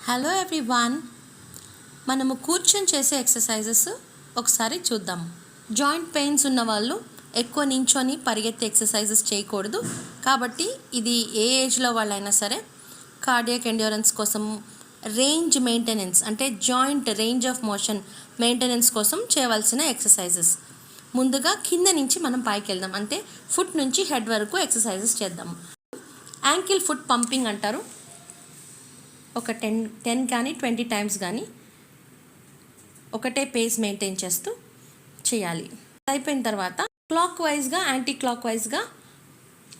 Hello everyone, మనము కూర్చొని చేసే ఎక్సర్సైజెస్ ఒకసారి చూద్దాం. జాయింట్ పెయిన్స్ ఉన్న వాళ్ళు ఎక్కువ నించొని పరిగెత్తే ఎక్సర్సైజెస్ చేయకూడదు. కాబట్టి ఇది ఏ ఏజ్లో వాళ్ళైనా సరే కార్డియాక్ ఎండ్యూరెన్స్ కోసం, రేంజ్ మెయింటెనెన్స్ అంటే joint range of motion maintenance కోసం చేయవలసిన ఎక్సర్సైజెస్. ముందుగా కింద నుంచి మనం పైకి వెళ్దాం, అంటే ఫుట్ నుంచి హెడ్ వరకు ఎక్సర్సైజెస్ చేద్దాం. యాంకిల్ ఫుట్ పంపింగ్ అంటారు. ఒక 10 కానీ 20 టైమ్స్ కానీ ఒకటే పేస్ మెయింటైన్ చేస్తూ చేయాలి. అయిపోయిన తర్వాత క్లాక్ వైజ్గా, యాంటీ క్లాక్ వైజ్గా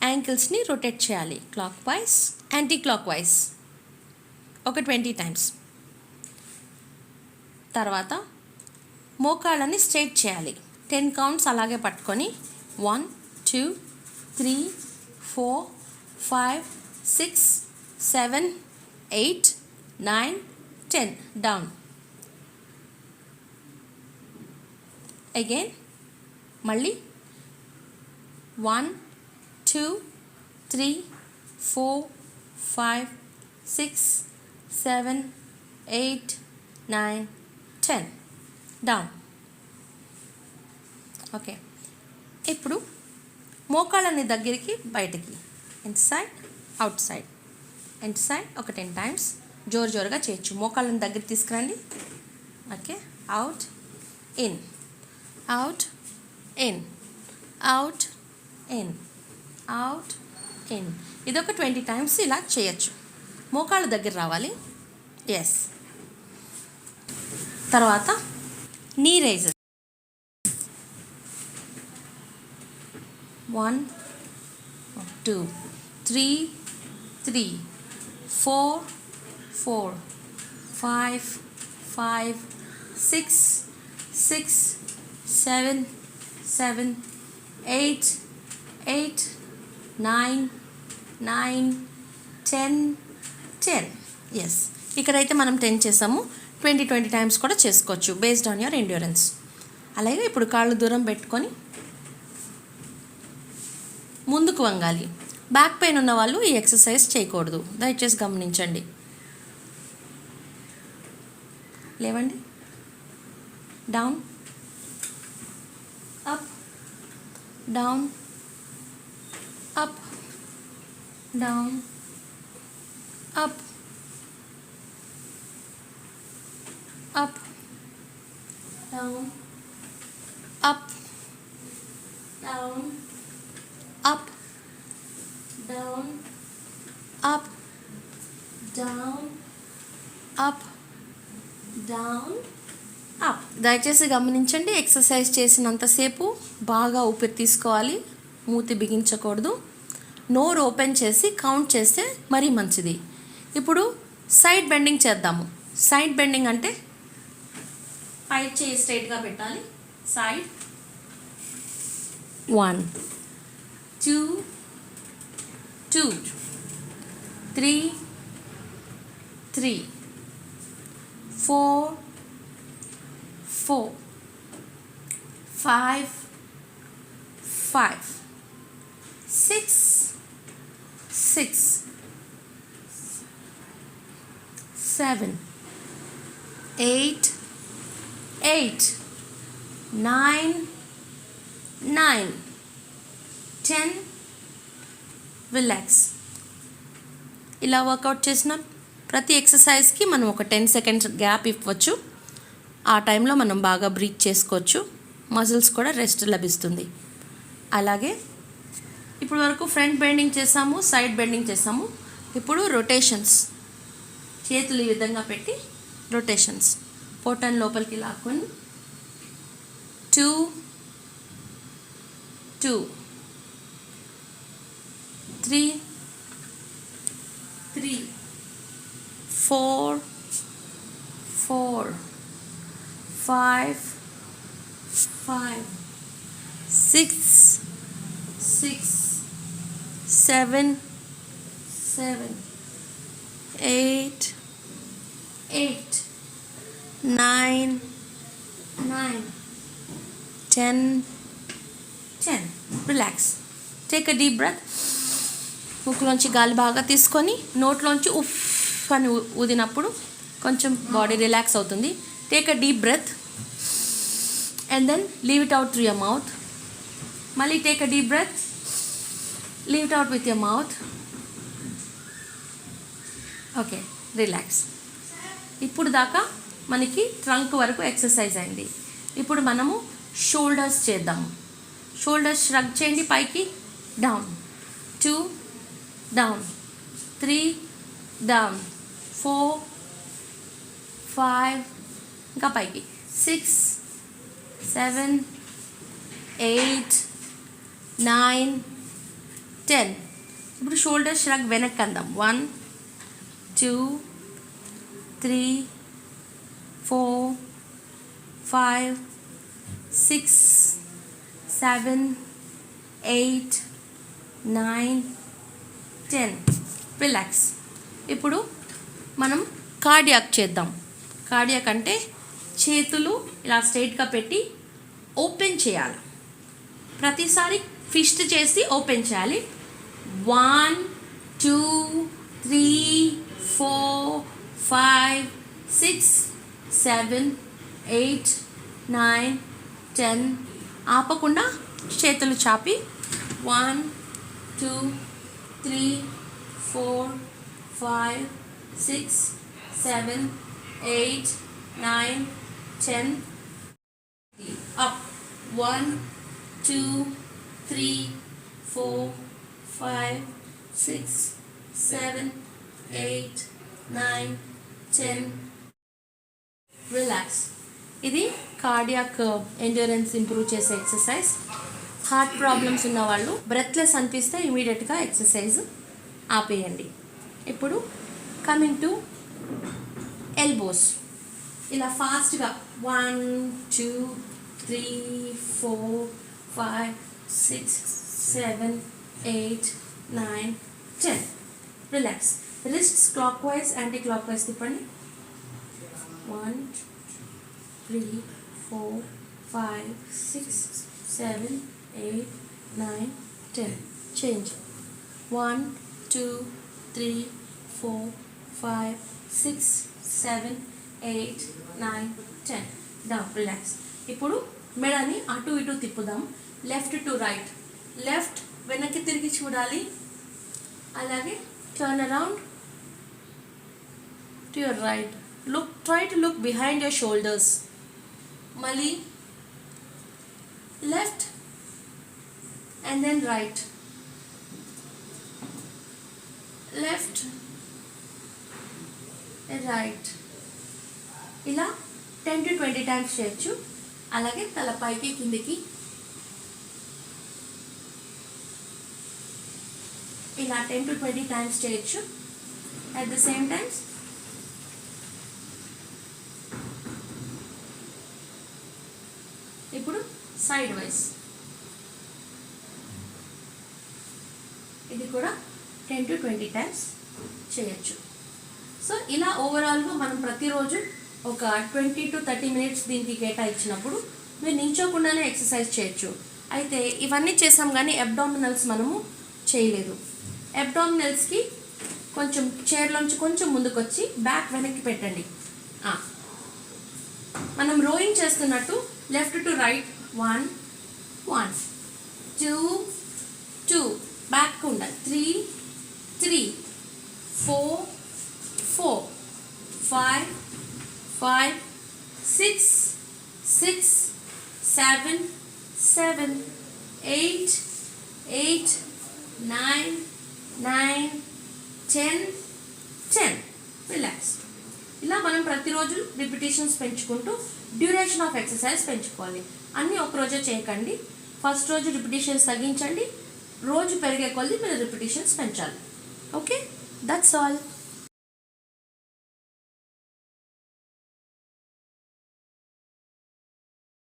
యాంకిల్స్ని రొటేట్ చేయాలి. Clock wise, anti clock wise ఒక 20 టైమ్స్. తర్వాత మోకాళ్ళని స్ట్రైట్ చేయాలి. 10 కౌంట్స్ అలాగే పట్టుకొని 1 2 3 4 5 6 7 8 9 10 డౌన్. అగైన్ మళ్ళీ 1 2 3 4 5 6 7 8 9 10 డౌన్. ఓకే, ఇప్పుడు మోకాళ్ళని దగ్గరికి బయటికి, ఇన్సైడ్ అవుట్ సైడ్, ఇన్సైడ్ ఒక 10 టైమ్స్ జోరుగా చేయొచ్చు. మోకాళ్ళని దగ్గరికి తీసుకురండి. Okay, out in, out in, out in, out in. ఇదొక 20 టైమ్స్ ఇలా చేయొచ్చు. మోకాళ్ళ దగ్గర రావాలి. ఎస్. తర్వాత నీ రైజెస్. 1 2 3 3 4 4 5 5 6 6 7 7 8 8 9 9 10 10. ఎస్, ఇక్కడైతే మనం 10 చేసాము. 20 టైమ్స్ కూడా చేసుకోవచ్చు బేస్డ్ ఆన్ యువర్ ఎండ్యూరెన్స్. అలాగే ఇప్పుడు కాళ్ళు దూరం పెట్టుకొని ముందుకు వంగాలి. బ్యాక్ పెయిన్ ఉన్న వాళ్ళు ఈ ఎక్సర్సైజ్ చేయకూడదు, దయచేసి గమనించండి. లేవండి. Down, up, down, up, down, up, up, down, up, down, up, down, up, down, up, down, up. దయచేసి గమనించండి, ఎక్సర్సైజ్ చేసినంతసేపు బాగా ఊపిరి తీసుకోవాలి, మూతి బిగించకూడదు. నోరు ఓపెన్ చేసి కౌంట్ చేస్తే మరీ మంచిది. ఇప్పుడు సైడ్ బెండింగ్ చేద్దాము. సైడ్ బెండింగ్ అంటే పై చేయి స్ట్రైట్గా పెట్టాలి. సైడ్ 1 2 2 3 3 4 4 5 5 6 6 7 8 8 9 9 10. రిలాక్స్. ఇలా వర్కౌట్ చేసిన ప్రతి ఎక్సర్సైజ్కి మనం ఒక 10 సెకండ్స్ గ్యాప్ ఇవ్వచ్చు. ఆ టైంలో మనం బాగా బ్రీత్ చేసుకోవచ్చు. మజిల్స్ కూడా రెస్ట్ లభిస్తుంది. అలాగే ఇప్పుడు వరకు ఫ్రంట్ బెండింగ్ చేసాము, సైడ్ బెండింగ్ చేసాము. ఇప్పుడు రొటేషన్స్. చేతులు ఈ విధంగా పెట్టి రొటేషన్స్. పొట్టను లోపలికి లాక్కొని 2 2 3 3 4 4 5 5 6 6 7 7 8 8 9 9 10 10. Relax. Take a deep breath. ముక్కులోంచి గాలి బాగా తీసుకొని నోట్లోంచి ఉఫ్ అని ఊదినప్పుడు కొంచెం బాడీ రిలాక్స్ అవుతుంది. Take a deep breath and then leave it out through your mouth. మళ్ళీ take a deep breath, leave it out with your mouth. Okay, relax. ఇప్పుడు దాకా మనకి ట్రంక్ వరకు ఎక్సర్సైజ్ అయింది. ఇప్పుడు మనము షోల్డర్స్ చేద్దాము. షోల్డర్స్ ష్రగ్ చేయండి, పైకి, డౌన్, 2 డౌన్, 3 డౌన్, 4 5 ఇంకా పైకి, 6 7 8 9 10. ఇప్పుడు షోల్డర్ ష్రగ్ వెనక్కి అందాం. 1 2 3 4 5 6 7 8 9 10. రిలాక్స్. ఇప్పుడు మనం కార్డియాక్ చేద్దాం. కార్డియాక్ అంటే చేతులు ఇలా స్ట్రైట్గా పెట్టి ఓపెన్ చేయాలి. ప్రతిసారి ఫిస్ట్ చేసి ఓపెన్ చేయాలి. 1 2 3 4 5 6 7 8 9 10. ఆపకుండా చేతులు చాపి 1 2 3 4 5 6 7 8 9 10. అప్ 1 2 3 4 5 6 7 8 9 10. రిలాక్స్. ఇది కార్డియాక్ ఎండ్యూరెన్స్ ఇంప్రూవ్ చేసే ఎక్సర్సైజ్. హార్ట్ ప్రాబ్లమ్స్ ఉన్న వాళ్ళు బ్రెత్లెస్ అనిపిస్తే ఇమీడియట్గా ఎక్సర్సైజ్ ఆపేయండి. ఇప్పుడు కమింగ్ టు ఎల్బోస్. ఇలా ఫాస్ట్గా 1 2 3 4 5 6 7 8 9 10. Relax. Wrists clockwise anticlockwise తిప్పండి. 1 3 4 5 6 7 8 9 10. చేంజ్. 1 2 3 4 5 6 7 8 9 10. డౌన్. రిలాక్స్. ఇప్పుడు మెడని అటు ఇటు తిప్పుదాం. Left to right. లెఫ్ట్ వెనక్కి తిరిగి చూడాలి. అలాగే turn around to your right. Try to look behind your shoulders. Mali, left and then right, left and right. ఇలా 10 to 20 times చేయొచ్చు. అలాగే తల పైకి కిందికి ఇలా 10 to 20 times చేయొచ్చు. At the same time ఇప్పుడు సైడ్ వైజ్ ఇది కూడా 10 to 20 times చేయొచ్చు. సో ఇలా ఓవరాల్గా మనం ప్రతిరోజు ఒక 20 to 30 minutes దీనికి కేటాయించినప్పుడు మీరు నించోకుండానే ఎక్సర్సైజ్ చేయొచ్చు. అయితే ఇవన్నీ చేసాం కానీ అబ్డామినల్స్ మనము చేయలేదు. అబ్డామినల్స్కి కొంచెం చైర్లోంచి కొంచెం ముందుకు వచ్చి బ్యాక్ వెనక్కి పెట్టండి. మనం రోయింగ్ చేస్తున్నట్టు లెఫ్ట్ టు రైట్ 1 1 2 2 బ్యాక్ ఉండాలి. 3 3 4 4 5 5 6 6 7 7 8 8 9 9 10 10. రిలాక్స్. ఇలా మనం ప్రతిరోజు రిపిటేషన్స్ పెంచుకుంటూ డ్యూరేషన్ ఆఫ్ ఎక్సర్సైజ్ పెంచుకోవాలి. అన్నీ ఒకరోజే చేయకండి. ఫస్ట్ రోజు రిపిటేషన్స్ తగ్గించండి. రోజు పెరిగే కొద్దీ మీరు రిపిటేషన్స్ పెంచాలి. Okay, that's all.